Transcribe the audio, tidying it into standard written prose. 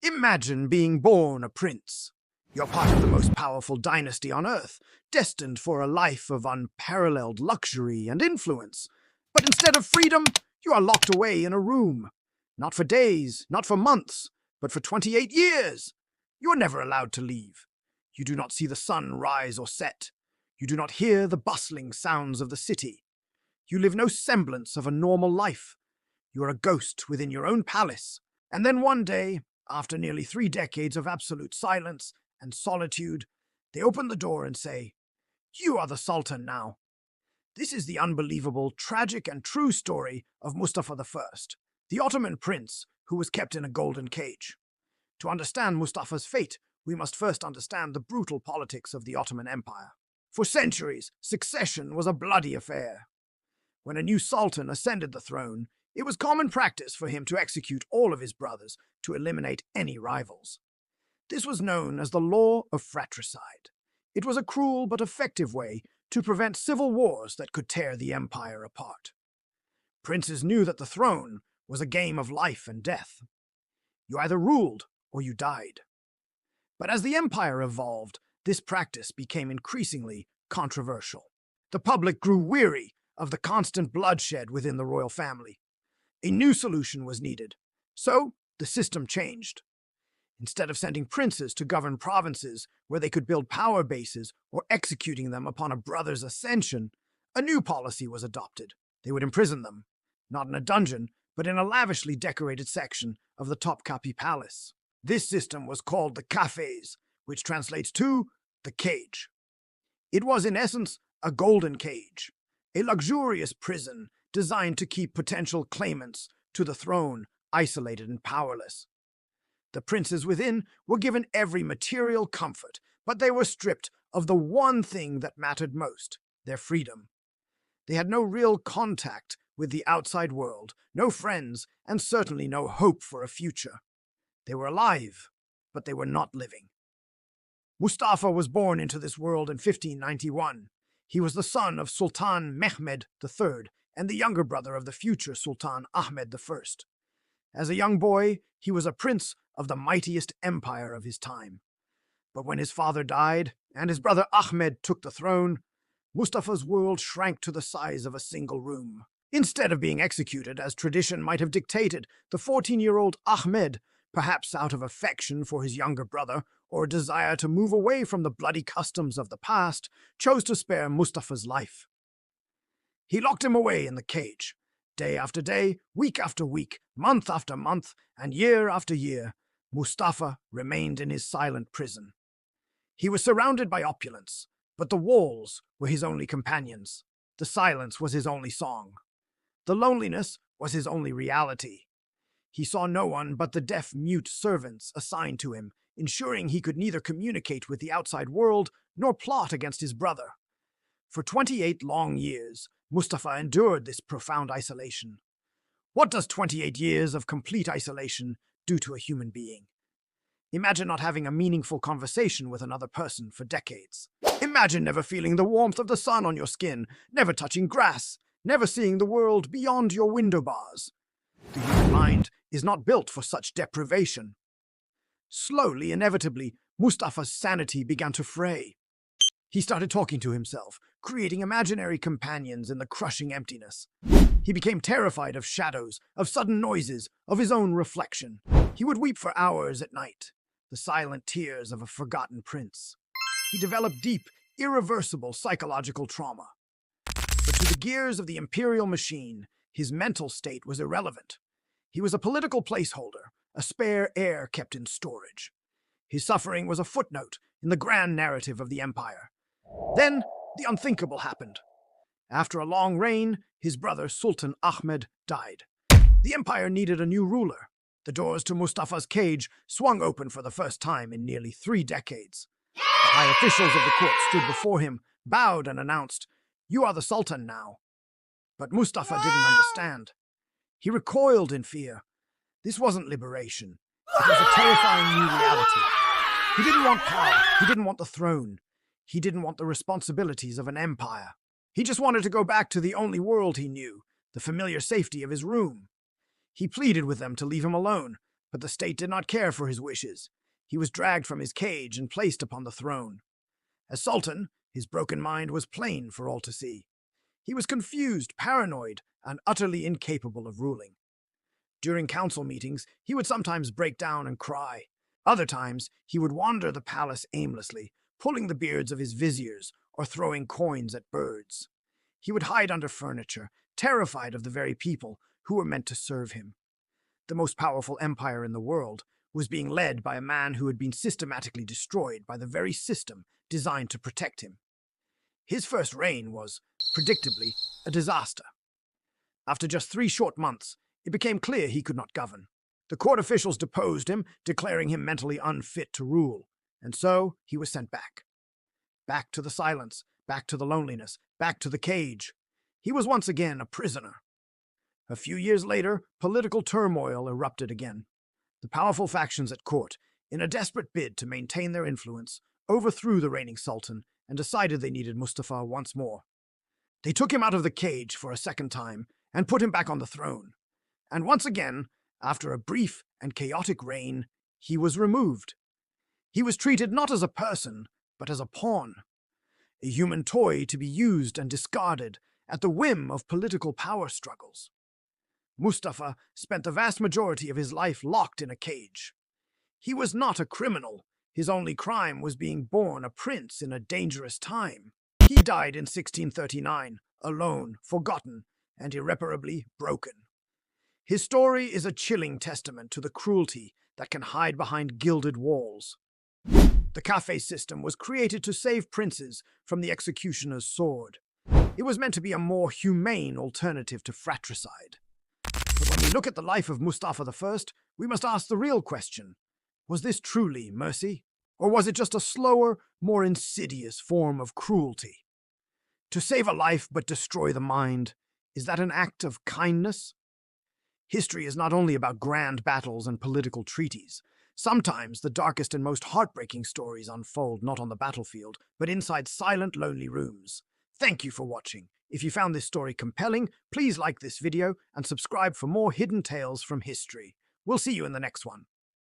Imagine being born a prince. You're part of the most powerful dynasty on Earth, destined for a life of unparalleled luxury and influence. But instead of freedom, you are locked away in a room. Not for days, not for months, but for 28 years. You are never allowed to leave. You do not see the sun rise or set. You do not hear the bustling sounds of the city. You live no semblance of a normal life. You are a ghost within your own palace. And then one day, after nearly 3 decades of absolute silence and solitude, they open the door and say, "You are the Sultan now." This is the unbelievable, tragic, and true story of Mustafa I, the Ottoman prince who was kept in a golden cage. To understand Mustafa's fate, we must first understand the brutal politics of the Ottoman Empire. For centuries, succession was a bloody affair. When a new sultan ascended the throne, it was common practice for him to execute all of his brothers to eliminate any rivals. This was known as the law of fratricide. It was a cruel but effective way to prevent civil wars that could tear the empire apart. Princes knew that the throne was a game of life and death. You either ruled or you died. But as the empire evolved, this practice became increasingly controversial. The public grew weary of the constant bloodshed within the royal family. A new solution was needed, so the system changed. Instead of sending princes to govern provinces where they could build power bases or executing them upon a brother's ascension, a new policy was adopted. They would imprison them, not in a dungeon, but in a lavishly decorated section of the Topkapi Palace. This system was called the Kafes, which translates to the cage. It was, in essence, a golden cage, a luxurious prison designed to keep potential claimants to the throne isolated and powerless. The princes within were given every material comfort, but they were stripped of the one thing that mattered most, their freedom. They had no real contact with the outside world, no friends, and certainly no hope for a future. They were alive, but they were not living. Mustafa was born into this world in 1591. He was the son of Sultan Mehmed III and the younger brother of the future Sultan Ahmed I. As a young boy, he was a prince of the mightiest empire of his time. But when his father died and his brother Ahmed took the throne, Mustafa's world shrank to the size of a single room. Instead of being executed as tradition might have dictated, the 14-year-old Ahmed, perhaps out of affection for his younger brother or a desire to move away from the bloody customs of the past, chose to spare Mustafa's life. He locked him away in the cage. Day after day, week after week, month after month, and year after year, Mustafa remained in his silent prison. He was surrounded by opulence, but the walls were his only companions. The silence was his only song. The loneliness was his only reality. He saw no one but the deaf-mute servants assigned to him, ensuring he could neither communicate with the outside world nor plot against his brother. For 28 long years, Mustafa endured this profound isolation. What does 28 years of complete isolation do to a human being? Imagine not having a meaningful conversation with another person for decades. Imagine never feeling the warmth of the sun on your skin, never touching grass, never seeing the world beyond your window bars. The human mind is not built for such deprivation. Slowly, inevitably, Mustafa's sanity began to fray. He started talking to himself, creating imaginary companions in the crushing emptiness. He became terrified of shadows, of sudden noises, of his own reflection. He would weep for hours at night, the silent tears of a forgotten prince. He developed deep, irreversible psychological trauma. But to the gears of the imperial machine, his mental state was irrelevant. He was a political placeholder, a spare heir kept in storage. His suffering was a footnote in the grand narrative of the empire. Then, the unthinkable happened. After a long reign, his brother Sultan Ahmed died. The empire needed a new ruler. The doors to Mustafa's cage swung open for the first time in nearly 3 decades. The high officials of the court stood before him, bowed and announced, "You are the Sultan now." But Mustafa didn't understand. He recoiled in fear. This wasn't liberation. It was a terrifying new reality. He didn't want power. He didn't want the throne. He didn't want the responsibilities of an empire. He just wanted to go back to the only world he knew, the familiar safety of his room. He pleaded with them to leave him alone, But the state did not care for his wishes. He was dragged from his cage and placed upon the throne. As Sultan, his broken mind was plain for all to see. He was confused, paranoid, and utterly incapable of ruling. During council meetings, he would sometimes break down and cry. Other times, he would wander the palace aimlessly, pulling the beards of his viziers or throwing coins at birds. He would hide under furniture, terrified of the very people who were meant to serve him. The most powerful empire in the world was being led by a man who had been systematically destroyed by the very system designed to protect him. His first reign was, predictably, a disaster. After just 3 short months, it became clear he could not govern. The court officials deposed him, declaring him mentally unfit to rule, and so he was sent back. Back to the silence, back to the loneliness, back to the cage. He was once again a prisoner. A few years later, political turmoil erupted again. The powerful factions at court, in a desperate bid to maintain their influence, overthrew the reigning sultan and decided they needed Mustafa once more. They took him out of the cage for a second time and put him back on the throne. And once again, after a brief and chaotic reign, he was removed. He was treated not as a person, but as a pawn, a human toy to be used and discarded at the whim of political power struggles. Mustafa spent the vast majority of his life locked in a cage. He was not a criminal. His only crime was being born a prince in a dangerous time. He died in 1639, alone, forgotten, and irreparably broken. His story is a chilling testament to the cruelty that can hide behind gilded walls. The Kafes system was created to save princes from the executioner's sword. It was meant to be a more humane alternative to fratricide. But when we look at the life of Mustafa I, we must ask the real question. Was this truly mercy? Or was it just a slower, more insidious form of cruelty? To save a life but destroy the mind, is that an act of kindness? History is not only about grand battles and political treaties. Sometimes the darkest and most heartbreaking stories unfold not on the battlefield, but inside silent, lonely rooms. Thank you for watching. If you found this story compelling, please like this video and subscribe for more hidden tales from history. We'll see you in the next one.